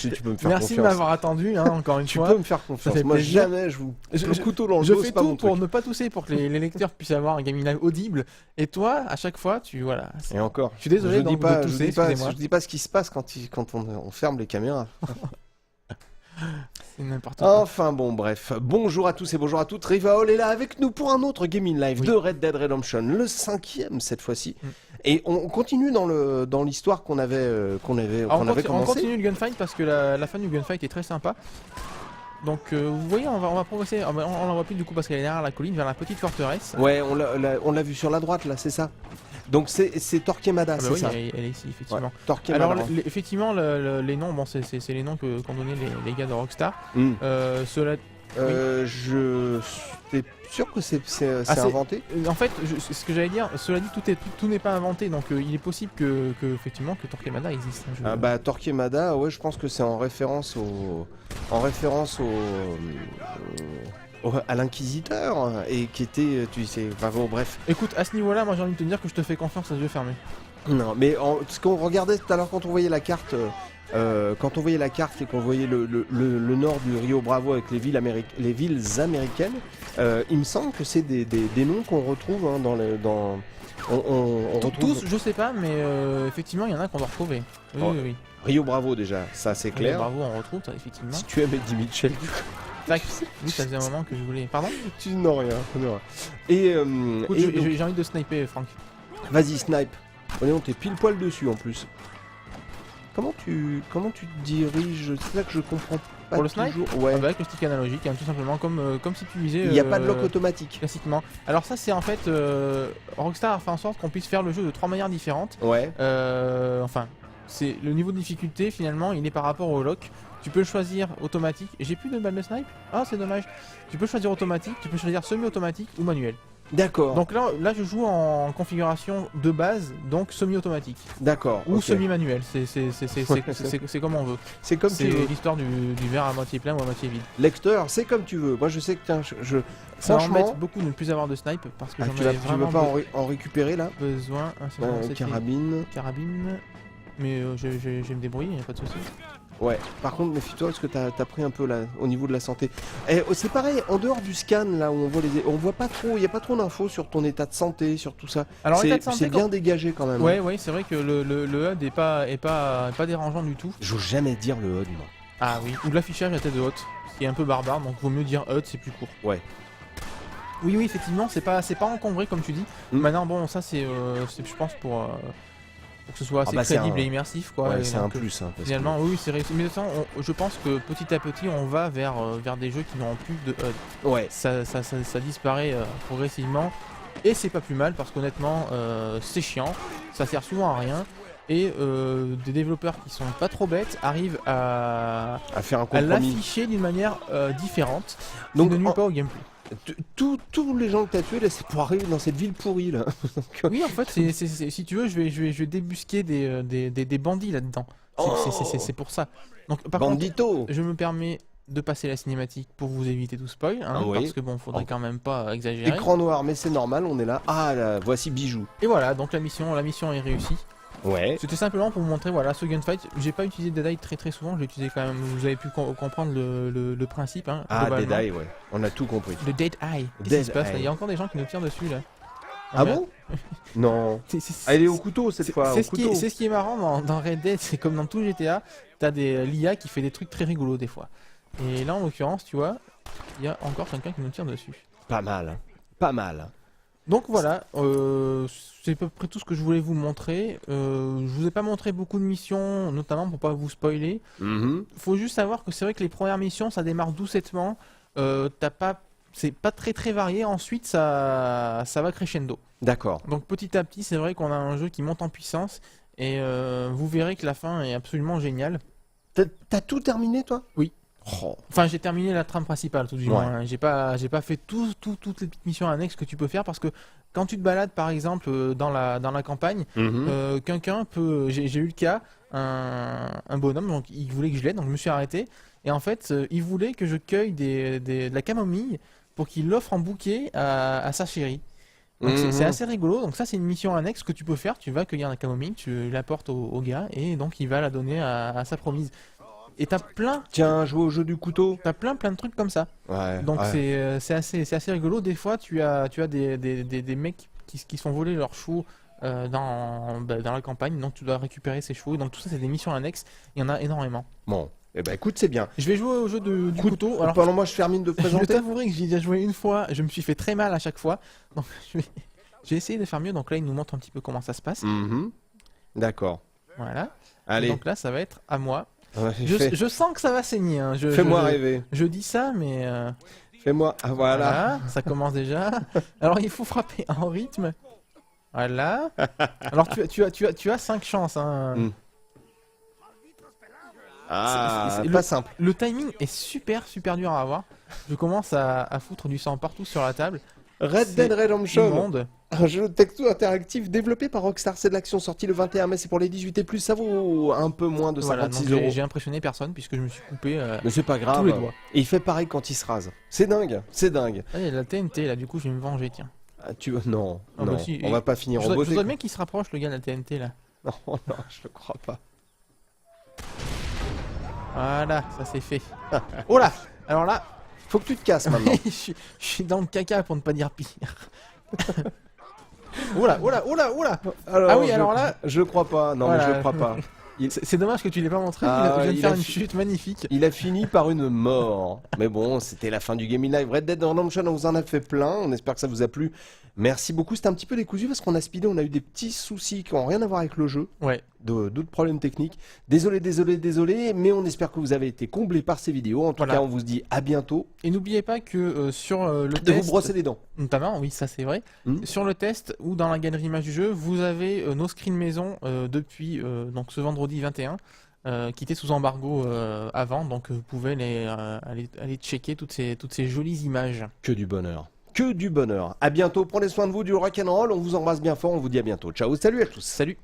tu peux me faire Merci de confiance. m'avoir attendu, hein, encore une Tu fois. peux me faire confiance. fait Moi, plaisir. jamais je vous. Le couteau dans le Je dos, fais c'est pas mon tout pour truc. ne pas tousser, pour que les lecteurs puissent avoir un gaming live audible. Et toi, à chaque fois, voilà. Et encore. Je suis désolé je donc, dis pas, de tousser, je dis pas, excusez-moi. je dis pas ce qui se passe quand on ferme les caméras. C'est n'importe quoi. Enfin bon, bref. Bonjour à tous et bonjour à toutes. Rivaol est là avec nous pour un autre gaming live Oui. de Red Dead Redemption, le 5e cette fois-ci. Mm. Et on continue dans l'histoire qu'on avait Alors, on commencé. continue le gunfight parce que la fin du gunfight est très sympa. Donc vous voyez, on va progresser. On la voit plus du coup parce qu'elle est derrière la colline vers la petite forteresse. Ouais, on l'a vu sur la droite là, c'est ça. Donc c'est Torquemada, Ah bah c'est oui, ça. elle est ici effectivement. Ouais, Torquemada. Alors effectivement les noms, bon c'est les noms qu'ont donné les gars de Rockstar. Mm. Cela, Je t'es sûr que c'est Ah, c'est- inventé. en fait, ce que j'allais dire, cela dit, tout n'est pas inventé, donc il est possible que effectivement que Torquemada existe. Hein, Ah bah Torquemada, ouais, je pense que c'est en référence à l'inquisiteur et qui était, tu sais, enfin bon, bref. Écoute, à ce niveau-là, moi j'ai envie de te dire que je te fais confiance à yeux fermés. Non, mais ce qu'on regardait tout à l'heure quand on voyait la carte, et qu'on voyait le nord du Rio Bravo avec les villes américaines, il me semble que c'est des noms qu'on retrouve hein, on retrouve Tous, je sais pas, mais effectivement, il y en a qu'on doit retrouver. Oui, Oh. oui. Rio Bravo déjà, ça c'est clair. Bravo, on retrouve ça, effectivement. Si tu aimes Eddie Mitchell, Tac. Oui, ça faisait un moment que je voulais. Pardon. tu n'as rien. Et, Écoute, et donc, j'ai envie de sniper, Franck. vas-y snipe. On t'es pile poil dessus en plus. Comment tu te diriges? C'est ça que je comprends pas. Pour le snipe toujours. Ouais. Avec le stick analogique, hein, tout simplement, comme si tu visais. Il n'y a pas de lock automatique. Classiquement. Alors ça, c'est en fait Rockstar a fait en sorte qu'on puisse faire le jeu de 3 manières différentes. Ouais. Enfin, c'est le niveau de difficulté finalement, il est par rapport au lock. Tu peux choisir automatique. J'ai plus de balles de snipe. Ah, c'est dommage. Tu peux choisir automatique, tu peux choisir semi-automatique ou manuel. D'accord. Donc là, je joue en configuration de base, donc semi-automatique D'accord. ou ok. semi-manuel. C'est comme on veut. C'est comme tu C'est veux. l'histoire du verre à moitié plein ou à moitié vide. Lecteur, c'est comme tu veux. Moi, je sais que tiens, Ça franchement, m'embête beaucoup de ne plus avoir de snipe parce que ah, j'en tu veux avais vraiment pas en récupérer là besoin. Ah, c'est bon, c'était Carabine. mais je vais me débrouiller, y a pas de souci. Ouais. Par contre, méfie-toi parce que t'as pris un peu là au niveau de la santé. Et c'est pareil. En dehors du scan là où on voit pas trop. Il y a pas trop d'infos sur ton état de santé, sur tout ça. Alors l'état de santé, c'est bien dégagé quand même. Ouais, c'est vrai que le HUD est pas dérangeant du tout. J'ose jamais dire le HUD, moi. Ah oui, ou de l'affichage à tête de haute, ce qui est un peu barbare, donc vaut mieux dire HUD, c'est plus court. Ouais. Oui, effectivement, c'est pas encombré comme tu dis. Mm. Maintenant, bon, ça c'est, je pense pour que ce soit assez bah, c'est crédible un- et immersif, quoi. Ouais, Et c'est un donc, plus. Hein, parce finalement, oui, c'est réussi. Mais de toute façon, je pense que petit à petit, on va vers des jeux qui n'auront plus de HUD. que... Ouais. Ça disparaît progressivement. Et c'est pas plus mal parce qu'honnêtement, c'est chiant, ça sert souvent à rien. Et des développeurs qui sont pas trop bêtes arrivent à À faire un à compromis. l'afficher d'une manière différente, Donc, qui ne nuit pas au gameplay. Tous les gens que t'as tués là, c'est pour arriver dans cette ville pourrie là. Oui, en fait, si tu veux, je vais débusquer des bandits là-dedans. C'est pour ça. Donc, par contre, Bandito. je me permets de passer la cinématique pour vous éviter tout spoil, hein, Ah oui. parce que bon, faudrait quand même pas exagérer. Écran noir, mais c'est normal, on est là. Ah là, voici bijou. Et voilà, donc la mission est réussie. Ouais. C'était simplement pour vous montrer, voilà, ce gunfight. J'ai pas utilisé Dead Eye très souvent, je l'ai utilisé quand même. Vous avez pu comprendre le principe, hein. Ah, globalement. Dead Eye, ouais. On a tout compris. Le Dead Eye. Qu'est-ce Dead qui se passe là? Eye. Il y a encore des gens qui nous tirent dessus là. Ah mais- bon? Non. C'est- Ah, elle est au couteau cette fois. C'est au ce, qui couteau. est, c'est ce qui est marrant dans Red Dead, c'est comme dans tout GTA, t'as des l'IA qui fait des trucs très rigolos des fois. Et là en l'occurrence, tu vois, il y a encore quelqu'un qui nous tire dessus. Pas mal. Hein. Pas mal. Donc voilà, c'est à peu près tout ce que je voulais vous montrer. Je vous ai pas montré beaucoup de missions, notamment pour pas vous spoiler. Mhm. Faut juste savoir que c'est vrai que les premières missions, ça démarre doucettement. C'est pas très varié. Ensuite, ça va crescendo. D'accord. Donc petit à petit, c'est vrai qu'on a un jeu qui monte en puissance. Et vous verrez que la fin est absolument géniale. T'as tout terminé toi? Oui. Oh. Enfin, j'ai terminé la trame principale, tout du Ouais. moins. Hein. J'ai pas fait toutes les petites missions annexes que tu peux faire parce que quand tu te balades, par exemple, dans la campagne, Mhm. quelqu'un peut. J'ai eu le cas, un bonhomme, donc il voulait que je l'aide, donc je me suis arrêté. Et en fait, il voulait que je cueille de la camomille pour qu'il l'offre en bouquet à sa chérie. Donc c'est assez rigolo. Donc ça, c'est une mission annexe que tu peux faire. Tu vas cueillir la camomille, tu l'apportes au gars et donc il va la donner à sa promise. Et t'as plein, Tiens, jouer au jeu du couteau. plein de trucs comme ça. Ouais. Donc ouais. c'est assez rigolo. Des fois, tu as des mecs qui se font voler leurs chevaux dans la campagne. Donc tu dois récupérer ces chevaux. Donc tout ça, c'est des missions annexes. Il y en a énormément. Bon, eh ben écoute, c'est bien. Je vais jouer au jeu du couteau. Alors, Pendant moi, je termine de je présenter. t'avouerai que j'y ai déjà joué une fois. Je me suis fait très mal à chaque fois. Donc je vais essayer de faire mieux. Donc là, il nous montre un petit peu comment ça se passe. Mhm. D'accord. Voilà. Et Allez. donc là, ça va être à moi. Ouais, Je sens que ça va saigner. Hein. Fais-moi rêver. Je dis ça, mais Fais-moi. Ah, voilà. ça commence déjà. Alors il faut frapper en rythme. Voilà. Alors tu as 5 chances. Hein. Mm. Ah, C'est- pas simple. Le timing est super dur à avoir. Je commence à foutre du sang partout sur la table. Red Dead Redemption, Immonde. un jeu texto interactif développé par Rockstar. C'est de l'action sortie le 21 mai. C'est pour les 18 et plus. Ça vaut un peu moins de Voilà, 56 donc euros. j'ai impressionné personne puisque je me suis coupé Mais c'est pas grave. tous les doigts. Et il fait pareil quand il se rase. C'est dingue. C'est dingue. Ah, il y a la TNT là, du coup je vais me venger, tiens. Ah, non, Ah, non. bah si, On va pas finir en Je beauté. voudrais bien qu'il se rapproche le gars de la TNT là. Non, non, je le crois pas. Voilà, ça c'est fait. Oh là. Alors là, Faut que tu te casses maintenant. je suis dans le caca pour ne pas dire pire. Oula. Ah oui, alors là- Je crois pas. Non, mais Voilà. je crois pas. C'est dommage que tu l'aies pas montré. Ah, il vient de il faire a une fi- chute magnifique. Il a fini par une mort. Mais bon, c'était la fin du Gaming Live. Red Dead Redemption, on vous en a fait plein. On espère que ça vous a plu. Merci beaucoup. C'était un petit peu décousu parce qu'on a speedé. On a eu des petits soucis qui n'ont rien à voir avec le jeu. Ouais. D'autres problèmes techniques. Désolé. Mais on espère que vous avez été comblés par ces vidéos. En tout Voilà. cas, on vous dit à bientôt. Et n'oubliez pas que sur le De test, vous brosser les dents. notamment, oui, ça c'est vrai. Hmm. Sur le test ou dans la galerie image du jeu, vous avez nos screens maison depuis donc ce vendredi 21. Qui étaient sous embargo avant, donc vous pouvez aller checker toutes ces jolies images. Que du bonheur. Que du bonheur. À bientôt. Prenez soin de vous, du rock'n'roll. On vous embrasse bien fort. On vous dit à bientôt. Ciao. Salut à tous. Salut!